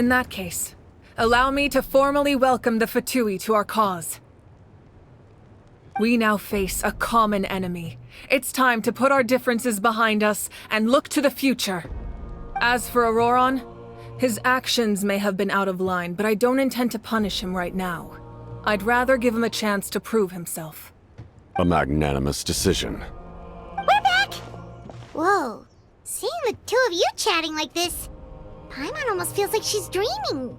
In that case, allow me to formally welcome the Fatui to our cause. We now face a common enemy. It's time to put our differences behind us and look to the future. As for Auroron, his actions may have been out of line, but I don't intend to punish him right now. I'd rather give him a chance to prove himself. A magnanimous decision. We're back! Whoa, seeing the two of you chatting like this, Paimon almost feels like she's dreaming.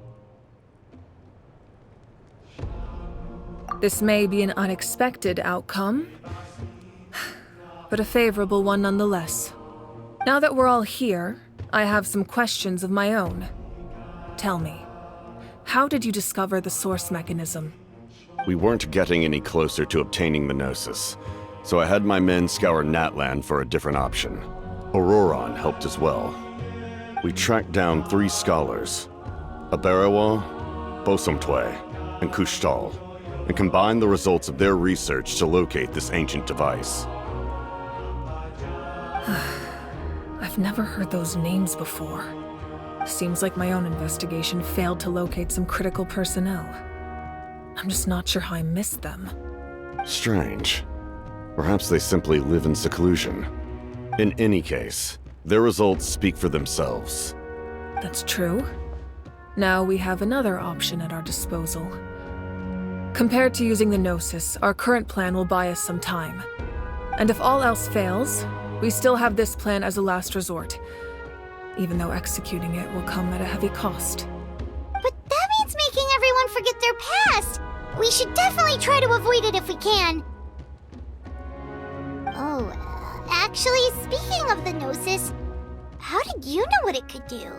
This may be an unexpected outcome, but a favorable one nonetheless. Now that we're all here, I have some questions of my own. Tell me, how did you discover the source mechanism? We weren't getting any closer to obtaining the Gnosis, so I had my men scour Natlan for a different option. Auroron helped as well. We tracked down 3 scholars, Aberawa, Bosomtwe, and Kushtal, and combined the results of their research to locate this ancient device. I've never heard those names before. Seems like my own investigation failed to locate some critical personnel. I'm just not sure how I missed them. Strange. Perhaps they simply live in seclusion. In any case, their results speak for themselves. That's true. Now we have another option at our disposal. Compared to using the Gnosis, our current plan will buy us some time. And if all else fails, we still have this plan as a last resort, even though executing it will come at a heavy cost. But that means making everyone forget their past! We should definitely try to avoid it if we can. Oh, actually, speaking of the Gnosis, how did you know what it could do?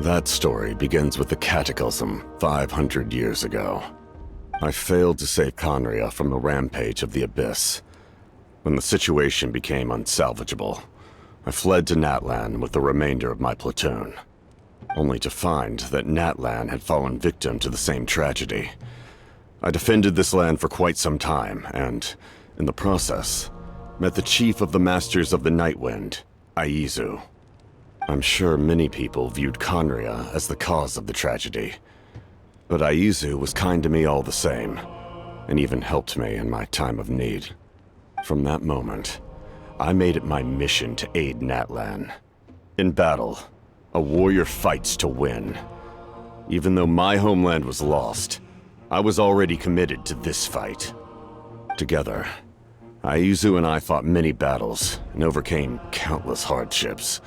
That story begins with the Cataclysm 500 years ago. I failed to save Conria from the rampage of the Abyss. When the situation became unsalvageable, I fled to Natlan with the remainder of my platoon, only to find that Natlan had fallen victim to the same tragedy. I defended this land for quite some time, and, in the process, met the chief of the Masters of the Nightwind, Aizu. I'm sure many people viewed Conria as the cause of the tragedy, but Aizu was kind to me all the same, and even helped me in my time of need. From that moment, I made it my mission to aid Natlan. In battle, a warrior fights to win. Even though my homeland was lost, I was already committed to this fight. Together, Aizu and I fought many battles and overcame countless hardships.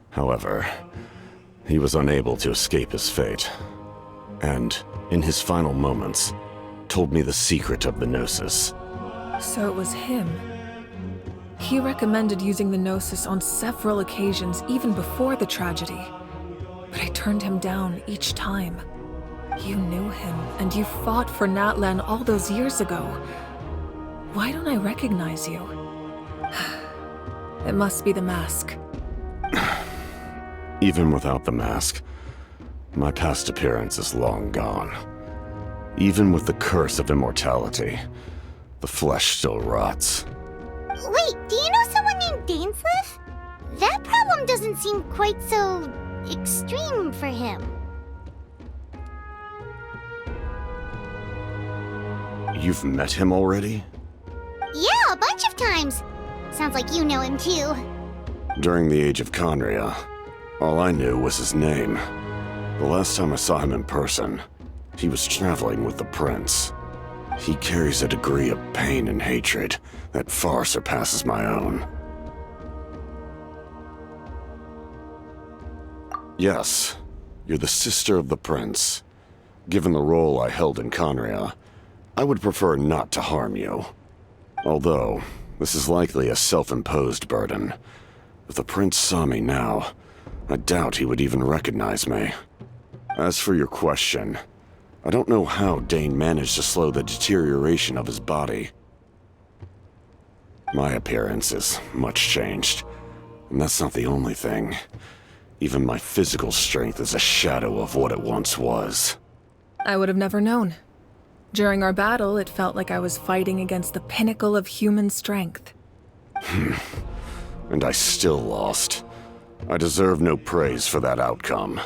However, he was unable to escape his fate, and, in his final moments, told me the secret of the Gnosis. So it was him. He recommended using the Gnosis on several occasions, even before the tragedy. But I turned him down each time. You knew him, and you fought for Natlan all those years ago. Why don't I recognize you? It must be the mask. Even without the mask, my past appearance is long gone. Even with the curse of immortality, the flesh still rots. Wait, do you know someone named Dainsleif? That problem doesn't seem quite so extreme for him. You've met him already? Yeah, a bunch of times. Sounds like you know him too. During the age of Conria, all I knew was his name. The last time I saw him in person, he was traveling with the prince. He carries a degree of pain and hatred that far surpasses my own. Yes, you're the sister of the prince. Given the role I held in Conria, I would prefer not to harm you. Although, this is likely a self-imposed burden. If the prince saw me now, I doubt he would even recognize me. As for your question, I don't know how Dane managed to slow the deterioration of his body. My appearance is much changed, and that's not the only thing. Even my physical strength is a shadow of what it once was. I would have never known. During our battle, it felt like I was fighting against the pinnacle of human strength. And I still lost. I deserve no praise for that outcome.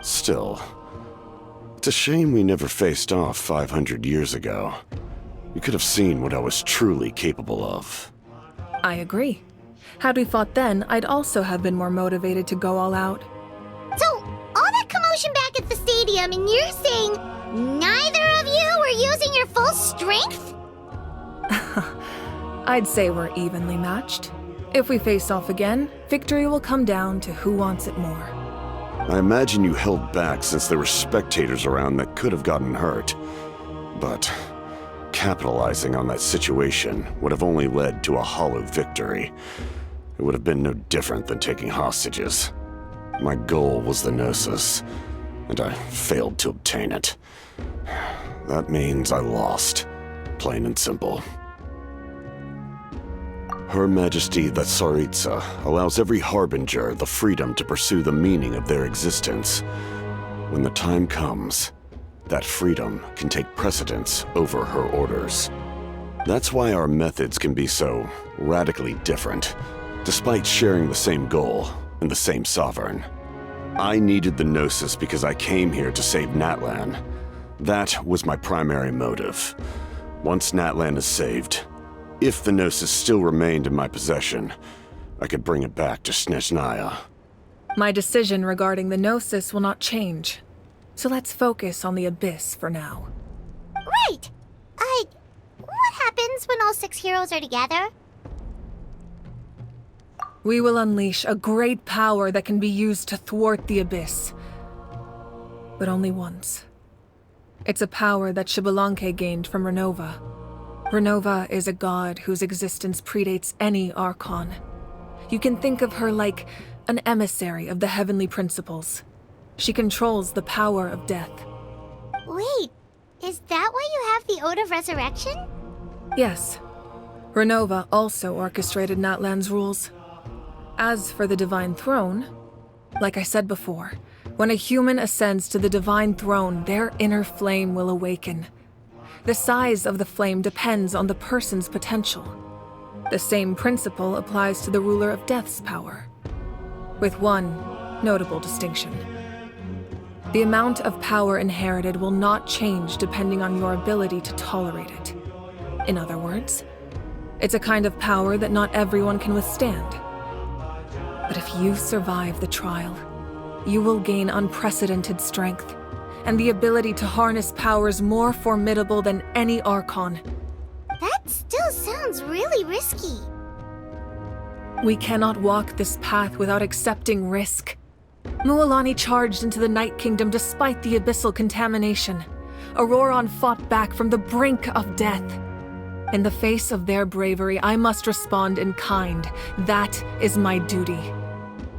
Still, it's a shame we never faced off 500 years ago. You could have seen what I was truly capable of. I agree. Had we fought then, I'd also have been more motivated to go all out. So, all that commotion back at the stadium, and you're saying neither of you were using your full strength? I'd say we're evenly matched. If we face off again, victory will come down to who wants it more. I imagine you held back since there were spectators around that could have gotten hurt. But capitalizing on that situation would have only led to a hollow victory. It would have been no different than taking hostages. My goal was the Gnosis, and I failed to obtain it. That means I lost, plain and simple. Her Majesty the Tsaritsa allows every Harbinger the freedom to pursue the meaning of their existence. When the time comes, that freedom can take precedence over her orders. That's why our methods can be so radically different, despite sharing the same goal and the same sovereign. I needed the Gnosis because I came here to save Natlan. That was my primary motive. Once Natlan is saved, if the Gnosis still remained in my possession, I could bring it back to Snezhnaya. My decision regarding the Gnosis will not change. So let's focus on the Abyss for now. Right! What happens when all 6 heroes are together? We will unleash a great power that can be used to thwart the Abyss. But only once. It's a power that Xbalanque gained from Renova. Renova is a god whose existence predates any Archon. You can think of her like an emissary of the heavenly principles. She controls the power of death. Wait, is that why you have the Ode of Resurrection? Yes. Renova also orchestrated Natlan's rules. As for the Divine Throne, like I said before, when a human ascends to the Divine Throne, their inner flame will awaken. The size of the flame depends on the person's potential. The same principle applies to the ruler of Death's power, with one notable distinction. The amount of power inherited will not change depending on your ability to tolerate it. In other words, it's a kind of power that not everyone can withstand. But if you survive the trial, you will gain unprecedented strength and the ability to harness powers more formidable than any Archon. That still sounds really risky. We cannot walk this path without accepting risk. Mualani charged into the Night Kingdom despite the abyssal contamination. Auroron fought back from the brink of death. In the face of their bravery, I must respond in kind. That is my duty.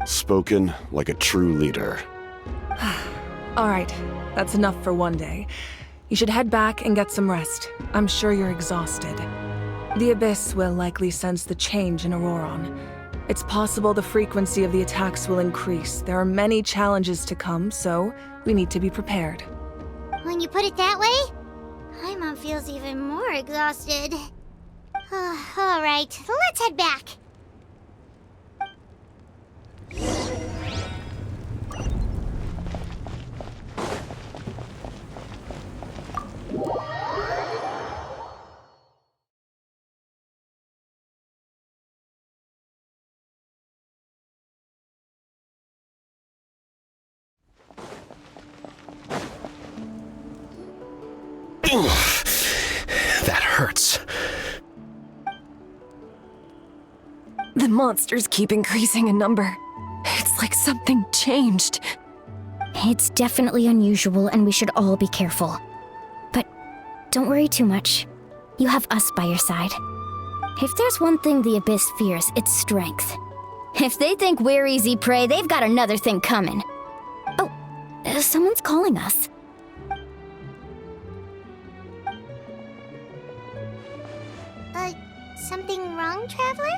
Spoken like a true leader. All right, that's enough for one day. You should head back and get some rest. I'm sure you're exhausted. The Abyss will likely sense the change in Auroron. It's possible the frequency of the attacks will increase. There are many challenges to come, so we need to be prepared. When you put it that way, Paimon feels even more exhausted. All right, let's head back. That hurts. The monsters keep increasing in number. It's like something changed. It's definitely unusual and we should all be careful. But don't worry too much. You have us by your side. If there's one thing the Abyss fears, it's strength. If they think we're easy prey, they've got another thing coming. Oh, someone's calling us. Something wrong, Traveler?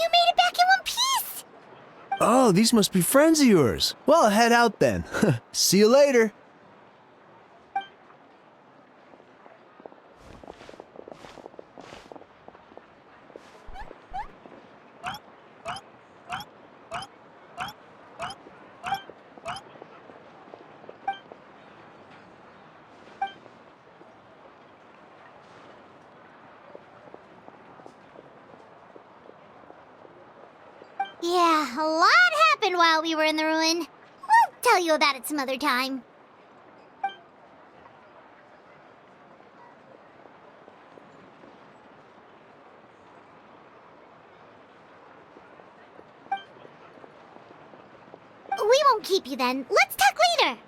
You made it back in one piece! Oh, these must be friends of yours. Well, head out then. See you later. Yeah, a lot happened while we were in the ruin. We'll tell you about it some other time. We won't keep you then. Let's talk later.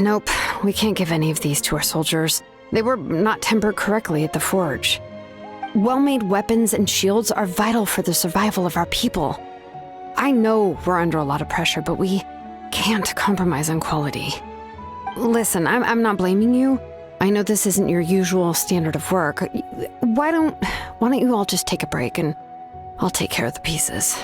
Nope. We can't give any of these to our soldiers. They were not tempered correctly at the forge. Well-made weapons and shields are vital for the survival of our people. I know we're under a lot of pressure, but we can't compromise on quality. Listen, I'm not blaming you. I know this isn't your usual standard of work. Why don't you all just take a break and I'll take care of the pieces.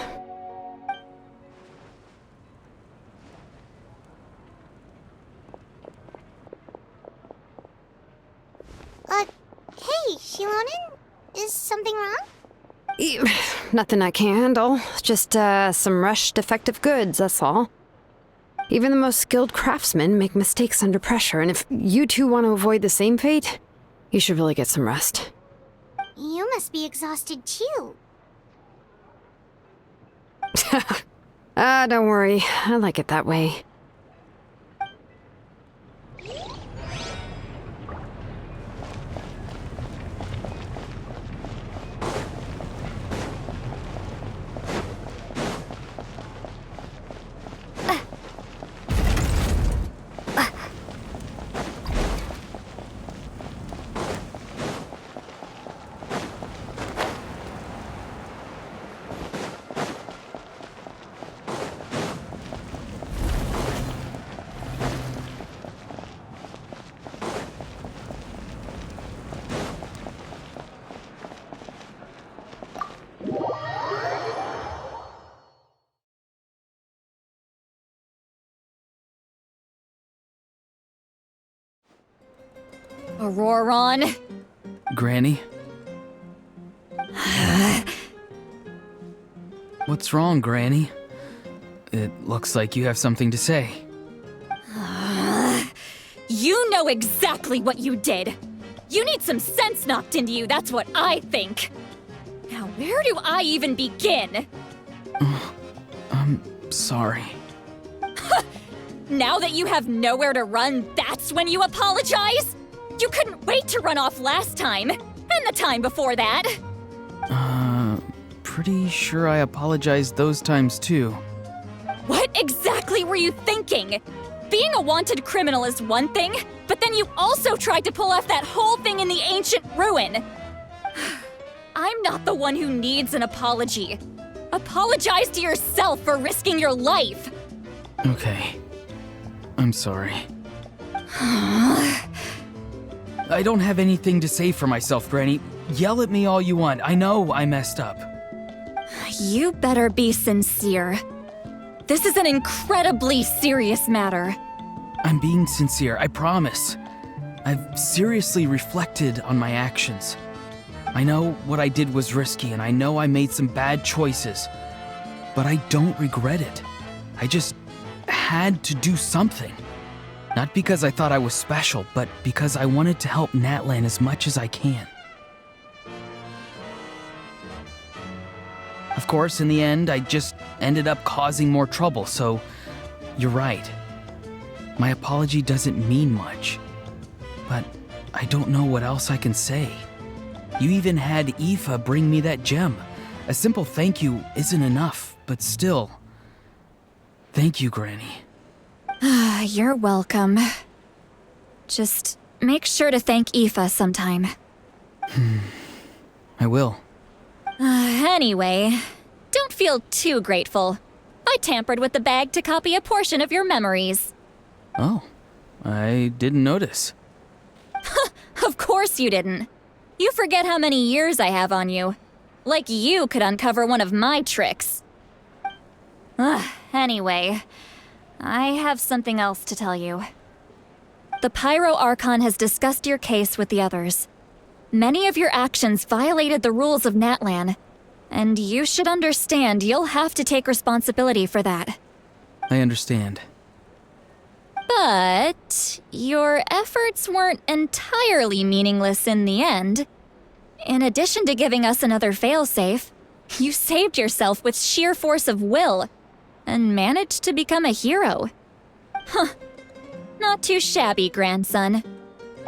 Hey, Shilonin? Is something wrong? Nothing I can't handle. Just, some rushed defective goods, that's all. Even the most skilled craftsmen make mistakes under pressure, and if you two want to avoid the same fate, you should really get some rest. You must be exhausted too. Don't worry. I like it that way. Auroron? Granny? What's wrong, Granny? It looks like you have something to say. You know exactly what you did! You need some sense knocked into you, that's what I think! Now, where do I even begin? I'm sorry. Now that you have nowhere to run, that's when you apologize? You couldn't wait to run off last time, and the time before that. Pretty sure I apologized those times too. What exactly were you thinking? Being a wanted criminal is one thing, but then you also tried to pull off that whole thing in the ancient ruin. I'm not the one who needs an apology. Apologize to yourself for risking your life. Okay. I'm sorry. I don't have anything to say for myself, Granny. Yell at me all you want. I know I messed up. You better be sincere. This is an incredibly serious matter. I'm being sincere, I promise. I've seriously reflected on my actions. I know what I did was risky, and I know I made some bad choices. But I don't regret it. I just had to do something. Not because I thought I was special, but because I wanted to help Natlan as much as I can. Of course, in the end, I just ended up causing more trouble, so you're right. My apology doesn't mean much, but I don't know what else I can say. You even had Aoife bring me that gem. A simple thank you isn't enough, but still. Thank you, Granny. You're welcome. Just make sure to thank Aoife sometime. I will. Anyway, don't feel too grateful. I tampered with the bag to copy a portion of your memories. Oh, I didn't notice. Of course you didn't. You forget how many years I have on you. Like you could uncover one of my tricks. Anyway, I have something else to tell you. The Pyro Archon has discussed your case with the others. Many of your actions violated the rules of Natlan, and you should understand you'll have to take responsibility for that. I understand. But your efforts weren't entirely meaningless in the end. In addition to giving us another failsafe, you saved yourself with sheer force of will and managed to become a hero. Not too shabby, grandson.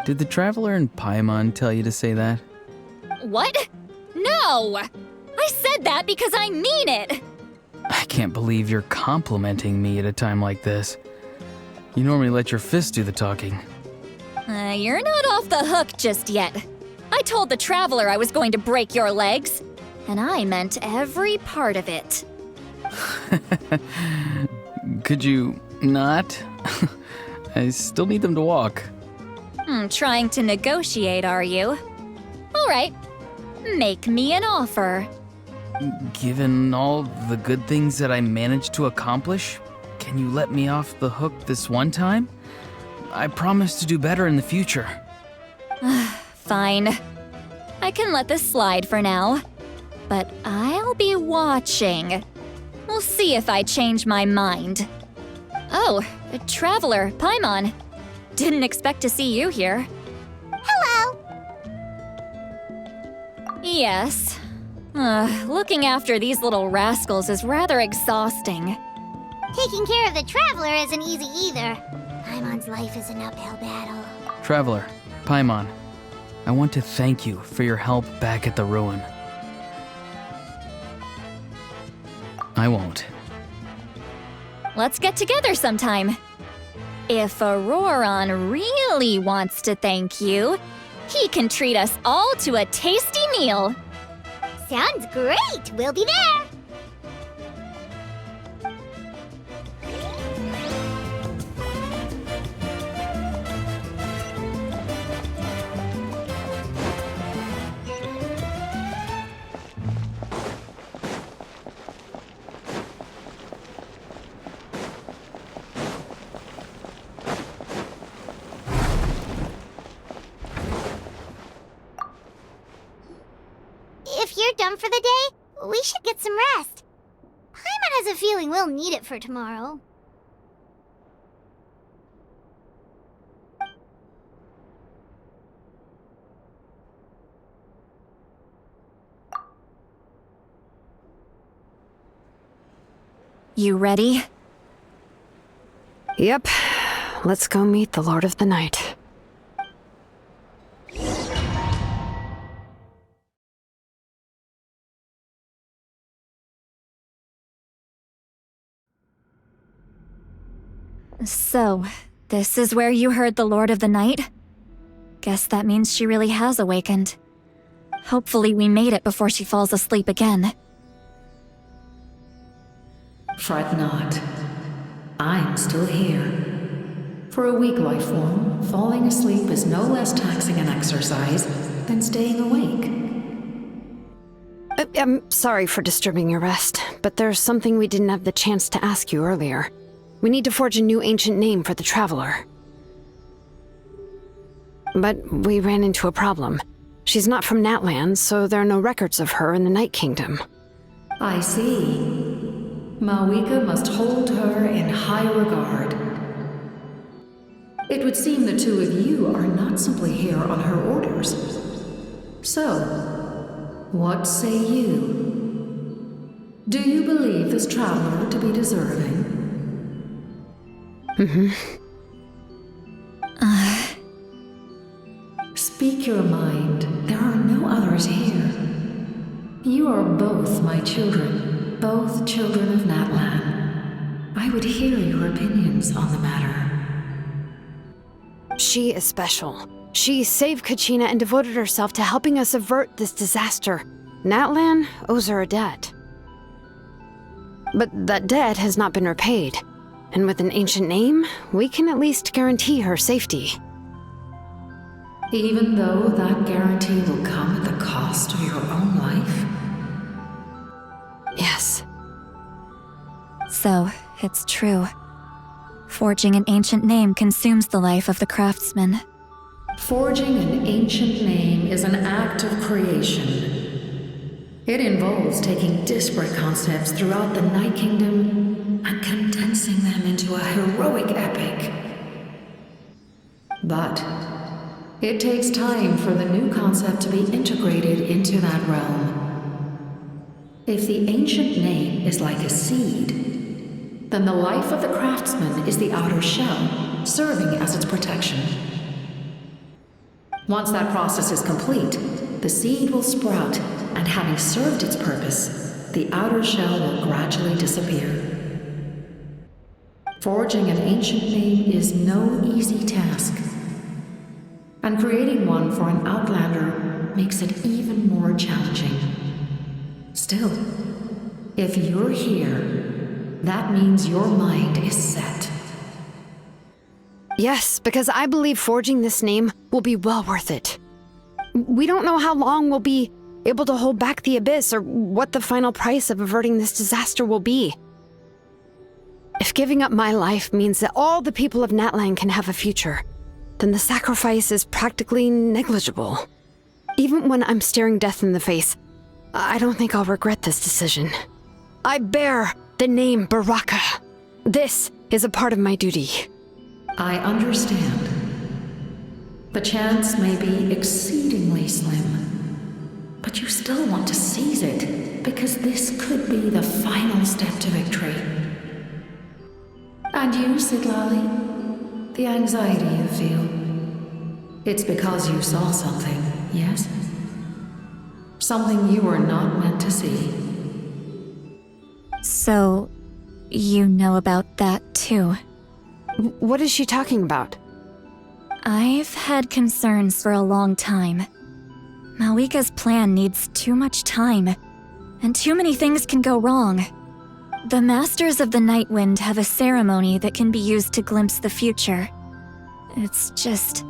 Did the Traveler and Paimon tell you to say that? What? No! I said that because I mean it! I can't believe you're complimenting me at a time like this. You normally let your fists do the talking. You're not off the hook just yet. I told the Traveler I was going to break your legs, and I meant every part of it. Could you not? I still need them to walk. Trying to negotiate, are you? All right, make me an offer. Given all the good things that I managed to accomplish, can you let me off the hook this one time? I promise to do better in the future. Fine. I can let this slide for now. But I'll be watching. We'll see if I change my mind. Oh, Traveler, Paimon. Didn't expect to see you here. Hello! Yes. Looking after these little rascals is rather exhausting. Taking care of the Traveler isn't easy either. Paimon's life is an uphill battle. Traveler, Paimon, I want to thank you for your help back at the ruin. I won't. Let's get together sometime. If Auroron really wants to thank you, he can treat us all to a tasty meal. Sounds great! We'll be there! If you're done for the day, we should get some rest. Paimon has a feeling we'll need it for tomorrow. You ready? Yep. Let's go meet the Lord of the Night. So, this is where you heard the Lord of the Night? Guess that means she really has awakened. Hopefully we made it before she falls asleep again. Fret not. I'm still here. For a weak life form, falling asleep is no less taxing an exercise than staying awake. I'm sorry for disturbing your rest, but there's something we didn't have the chance to ask you earlier. We need to forge a new ancient name for the Traveler. But we ran into a problem. She's not from Natlan, so there are no records of her in the Night Kingdom. I see. Mawika must hold her in high regard. It would seem the two of you are not simply here on her orders. So, what say you? Do you believe this traveler to be deserving? Speak your mind. There are no others here. You are both my children, both children of Natlan. I would hear your opinions on the matter. She is special. She saved Kachina and devoted herself to helping us avert this disaster. Natlan owes her a debt. But that debt has not been repaid. And with an ancient name, we can at least guarantee her safety. Even though that guarantee will come at the cost of your own life? Yes. So, it's true. Forging an ancient name consumes the life of the craftsman. Forging an ancient name is an act of creation. It involves taking disparate concepts throughout the Night Kingdom and condensing them into a heroic epic. But it takes time for the new concept to be integrated into that realm. If the ancient name is like a seed, then the life of the craftsman is the outer shell, serving as its protection. Once that process is complete, the seed will sprout, and having served its purpose, the outer shell will gradually disappear. Forging an ancient name is no easy task, and creating one for an outlander makes it even more challenging. Still, if you're here, that means your mind is set. Yes, because I believe forging this name will be well worth it. We don't know how long we'll be able to hold back the Abyss or what the final price of averting this disaster will be. If giving up my life means that all the people of Natlan can have a future, then the sacrifice is practically negligible. Even when I'm staring death in the face, I don't think I'll regret this decision. I bear the name Baraka. This is a part of my duty. I understand. The chance may be exceedingly slim, but you still want to seize it because this could be the final step to victory. And you, Sidlali, the anxiety you feel, it's because you saw something, yes? Something you were not meant to see. So, you know about that too. What is she talking about? I've had concerns for a long time. Mawika's plan needs too much time, and too many things can go wrong. The Masters of the Night Wind have a ceremony that can be used to glimpse the future. It's just...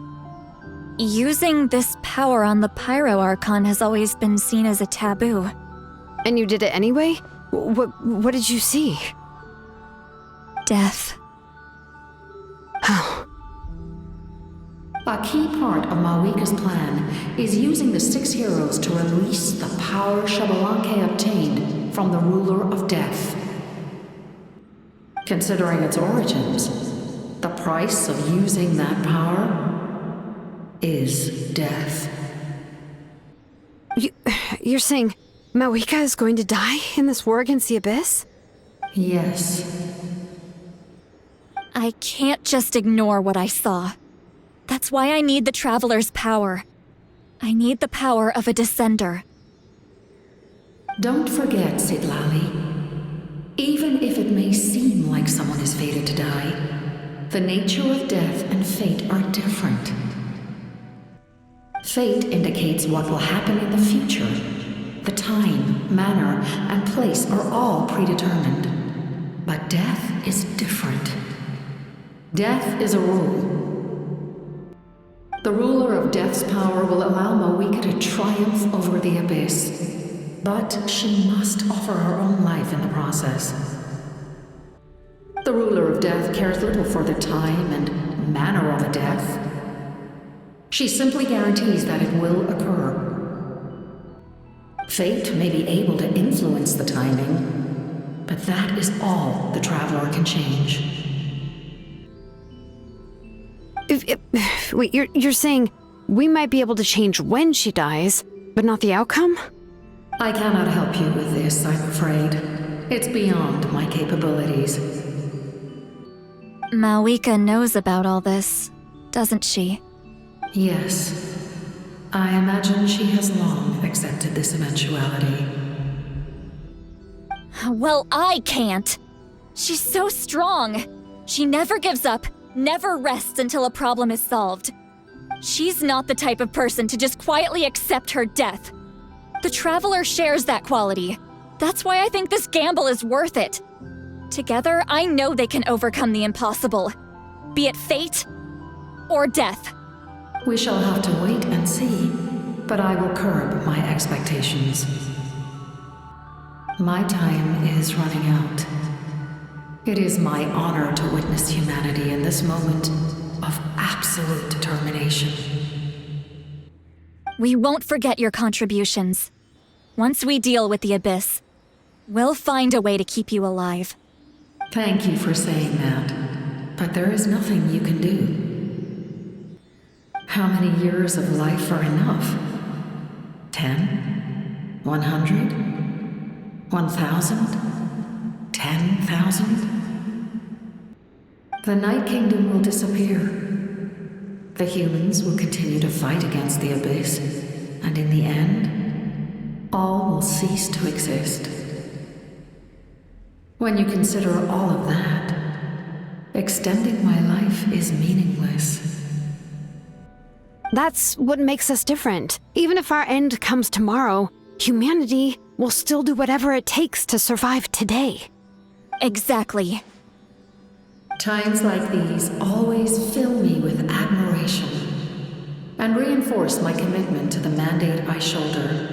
using this power on the Pyro Archon has always been seen as a taboo. And you did it anyway? What did you see? Death. Oh. A key part of Mawika's plan is using the 6 heroes to release the power Xbalanque obtained from the ruler of death. Considering its origins, the price of using that power is death. You're saying Mawika is going to die in this war against the Abyss? Yes. I can't just ignore what I saw. That's why I need the Traveler's power. I need the power of a Descender. Don't forget, Sidlali. Even if it may seem like someone is fated to die, the nature of death and fate are different. Fate indicates what will happen in the future. The time, manner, and place are all predetermined. But death is different. Death is a rule. The ruler of Death's power will allow Mawika to triumph over the Abyss, but she must offer her own life in the process. The ruler of Death cares little for the time and manner of a death. She simply guarantees that it will occur. Fate may be able to influence the timing, but that is all the Traveler can change. Wait, you're saying we might be able to change when she dies, but not the outcome? I cannot help you with this, I'm afraid. It's beyond my capabilities. Malwika knows about all this, doesn't she? Yes. I imagine she has long accepted this eventuality. Well, I can't. She's so strong. She never gives up, never rests until a problem is solved. She's not the type of person to just quietly accept her death. The Traveler shares that quality. That's why I think this gamble is worth it. Together, I know they can overcome the impossible. Be it fate or death. We shall have to wait and see, but I will curb my expectations. My time is running out. It is my honor to witness humanity in this moment of absolute determination. We won't forget your contributions. Once we deal with the Abyss, we'll find a way to keep you alive. Thank you for saying that, but there is nothing you can do. How many years of life are enough? 10? 100? 1,000? 10,000? The Night Kingdom will disappear. The humans will continue to fight against the Abyss, and in the end, all will cease to exist. When you consider all of that, extending my life is meaningless. That's what makes us different. Even if our end comes tomorrow, humanity will still do whatever it takes to survive today. Exactly. Times like these always fill me with admiration and reinforce my commitment to the mandate I shoulder.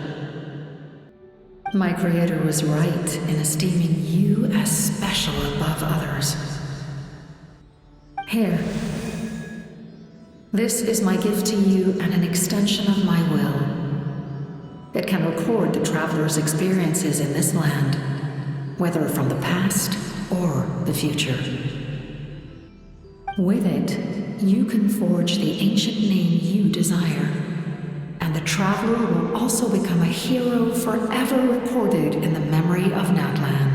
My Creator was right in esteeming you as special above others. Here. This is my gift to you and an extension of my will. It can record the Traveler's experiences in this land, whether from the past or the future. With it, you can forge the ancient name you desire, and the Traveler will also become a hero forever recorded in the memory of Natlan.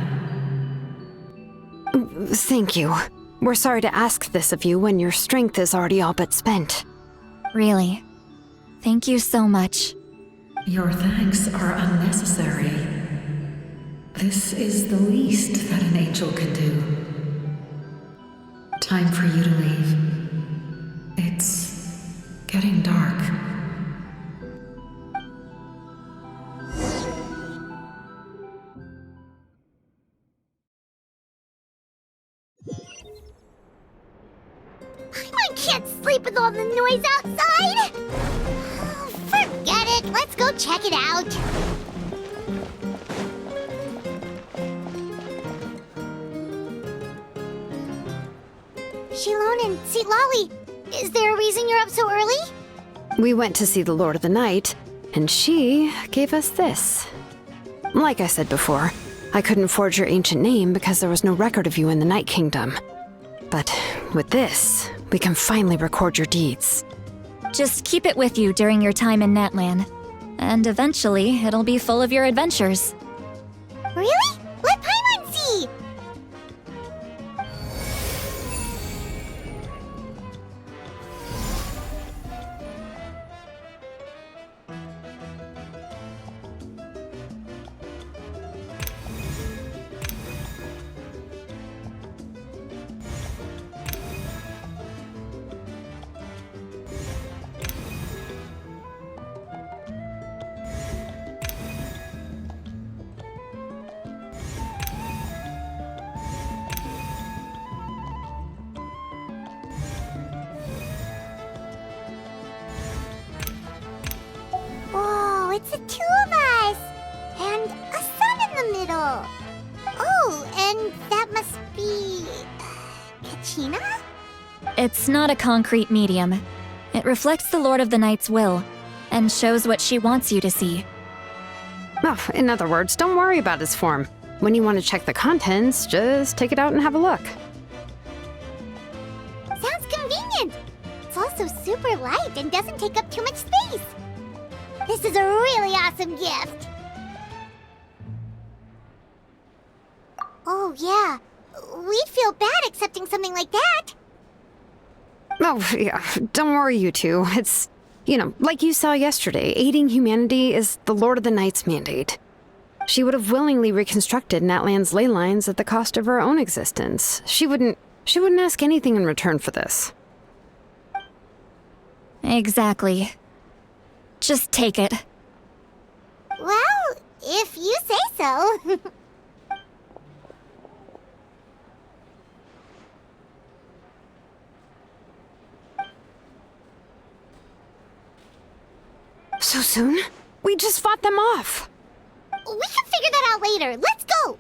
Thank you. We're sorry to ask this of you when your strength is already all but spent. Really. Thank you so much. Your thanks are unnecessary. This is the least that an angel can do. Time for you to leave. It's getting dark. I can't sleep with all the noise outside! Oh, forget it, let's go check it out. Shilon and Lolly, is there a reason you're up so early? We went to see the Lord of the Night, and she gave us this. Like I said before, I couldn't forge your ancient name because there was no record of you in the Night Kingdom. But with this, we can finally record your deeds. Just keep it with you during your time in Natlan. And eventually, it'll be full of your adventures. Really? Let Paimon see! Whoa, it's the two of us! And a sun in the middle! Oh, and that must be... Kachina? It's not a concrete medium. It reflects the Lord of the Night's will, and shows what she wants you to see. Oh, in other words, don't worry about its form. When you want to check the contents, just take it out and have a look. Sounds convenient. It's also super light and doesn't take up too much space. This is a really awesome gift. Oh, yeah. We'd feel bad accepting something like that. Oh, yeah, don't worry, you two. It's, like you saw yesterday, aiding humanity is the Lord of the Night's mandate. She would have willingly reconstructed Natlan's ley lines at the cost of her own existence. She wouldn't ask anything in return for this. Exactly. Just take it. Well, if you say so. So soon? We just fought them off. We can figure that out later. Let's go!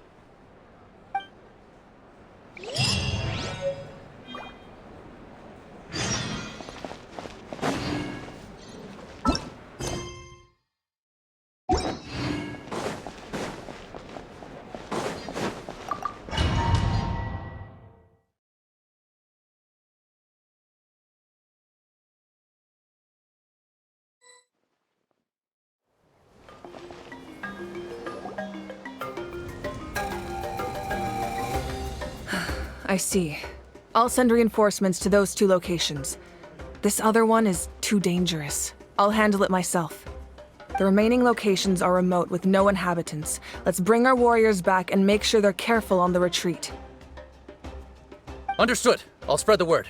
I see. I'll send reinforcements to those 2 locations. This other one is too dangerous. I'll handle it myself. The remaining locations are remote with no inhabitants. Let's bring our warriors back and make sure they're careful on the retreat. Understood. I'll spread the word.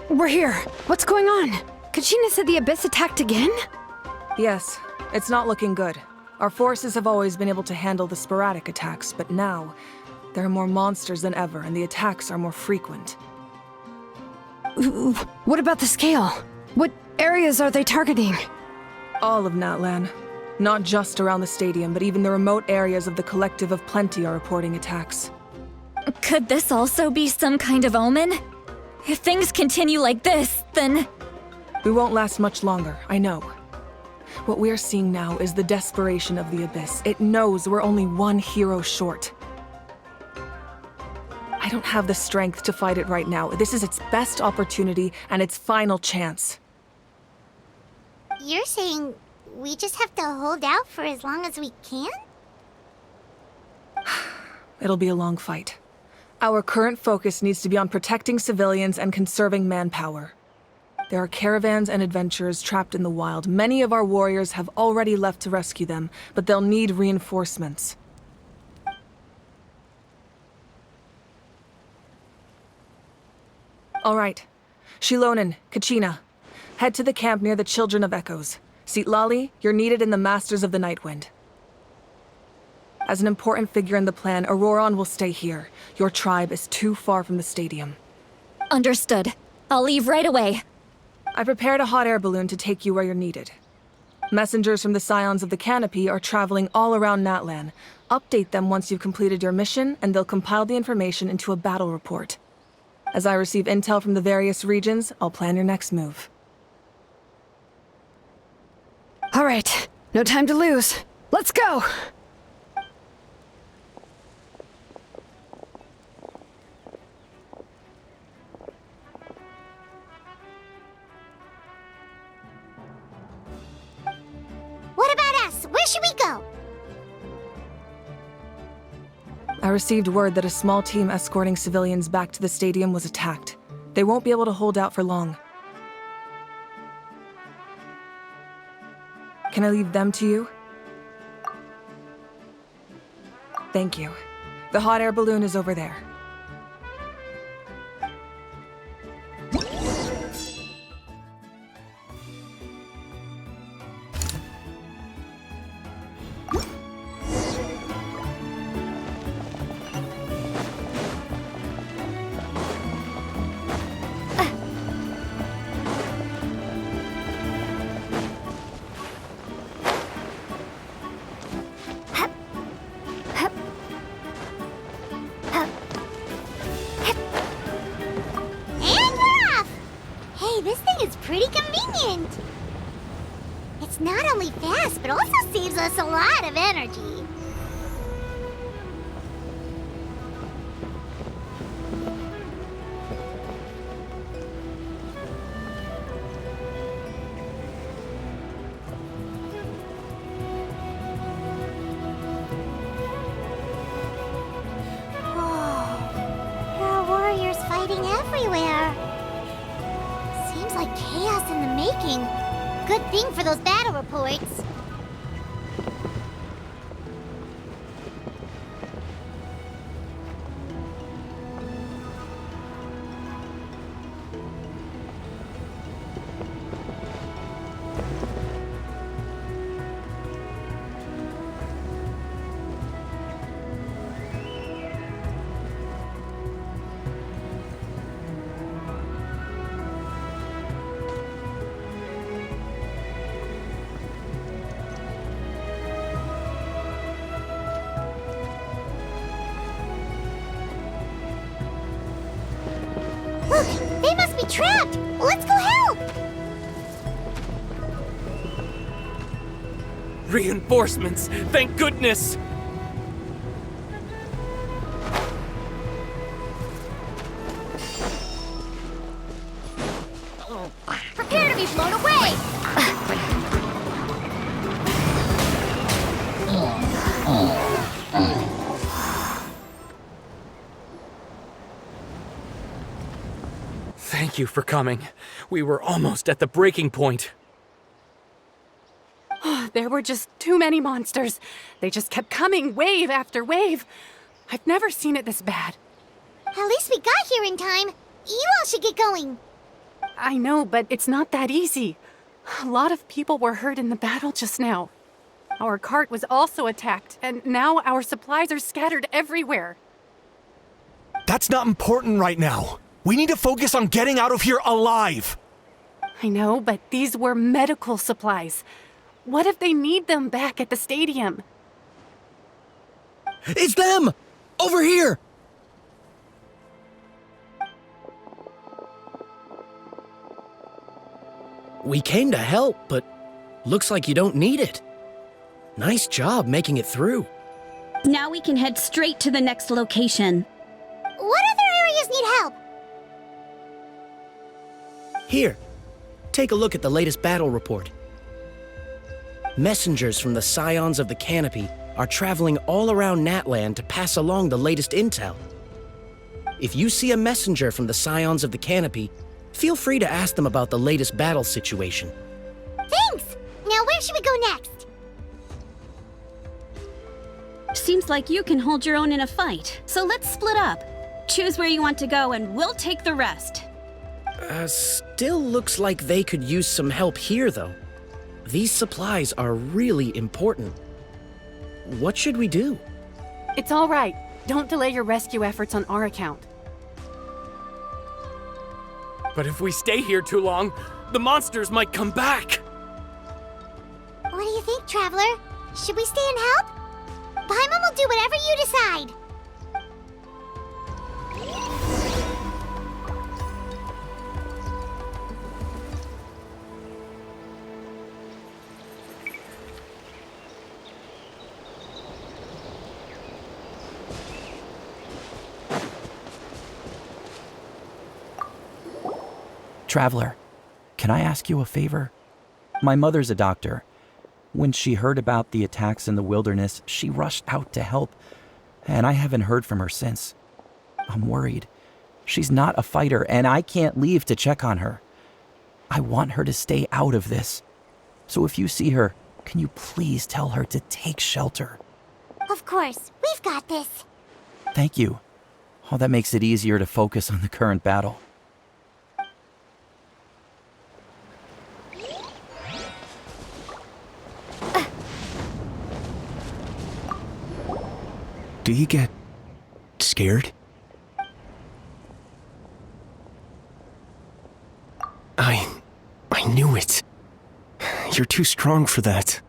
We're here. What's going on? Kachina said the Abyss attacked again? Yes, it's not looking good. Our forces have always been able to handle the sporadic attacks, but now, there are more monsters than ever, and the attacks are more frequent. Ooh, what about the scale? What areas are they targeting? All of Natlan. Not just around the stadium, but even the remote areas of the Collective of Plenty are reporting attacks. Could this also be some kind of omen? If things continue like this, then... We won't last much longer, I know. What we're seeing now is the desperation of the Abyss. It knows we're only one hero short. I don't have the strength to fight it right now. This is its best opportunity and its final chance. You're saying we just have to hold out for as long as we can? It'll be a long fight. Our current focus needs to be on protecting civilians and conserving manpower. There are caravans and adventurers trapped in the wild. Many of our warriors have already left to rescue them, but they'll need reinforcements. All right. Shilonen, Kachina, head to the camp near the Children of Echoes. Sitlali, you're needed in the Masters of the Nightwind. As an important figure in the plan, Auroron will stay here. Your tribe is too far from the stadium. Understood. I'll leave right away. I prepared a hot air balloon to take you where you're needed. Messengers from the Scions of the Canopy are traveling all around Natlan. Update them once you've completed your mission, and they'll compile the information into a battle report. As I receive intel from the various regions, I'll plan your next move. All right, no time to lose. Let's go! What about us? Where should we go? I received word that a small team escorting civilians back to the stadium was attacked. They won't be able to hold out for long. Can I leave them to you? Thank you. The hot air balloon is over there. extremely fast, but also saves us a lot of energy. Fighting everywhere. Seems like chaos in the making. Good thing for those battle reports. Look, they must be trapped! Let's go help! Reinforcements! Thank goodness! Prepare to be blown away! Thank you for coming. We were almost at the breaking point. There were just too many monsters. They just kept coming, wave after wave. I've never seen it this bad. At least we got here in time. You all should get going. I know, but it's not that easy. A lot of people were hurt in the battle just now. Our cart was also attacked, and now our supplies are scattered everywhere. That's not important right now. We need to focus on getting out of here alive. I know, but these were medical supplies. What if they need them back at the stadium? It's them! Over here! We came to help, but looks like you don't need it. Nice job making it through. Now we can head straight to the next location. What other areas need help? Here, take a look at the latest battle report. Messengers from the Scions of the Canopy are traveling all around Natlan to pass along the latest intel. If you see a messenger from the Scions of the Canopy, feel free to ask them about the latest battle situation. Thanks! Now where should we go next? Seems like you can hold your own in a fight, so let's split up. Choose where you want to go and we'll take the rest. Still looks like they could use some help here, though. These supplies are really important. What should we do? It's all right. Don't delay your rescue efforts on our account. But if we stay here too long, the monsters might come back! What do you think, Traveler? Should we stay and help? Paimon will do whatever you decide. Traveler, can I ask you a favor? My mother's a doctor. When she heard about the attacks in the wilderness, she rushed out to help, and I haven't heard from her since. I'm worried. She's not a fighter, and I can't leave to check on her. I want her to stay out of this. So if you see her, can you please tell her to take shelter? Of course, we've got this. Thank you. Oh, that makes it easier to focus on the current battle. Do you get scared? I knew it. You're too strong for that.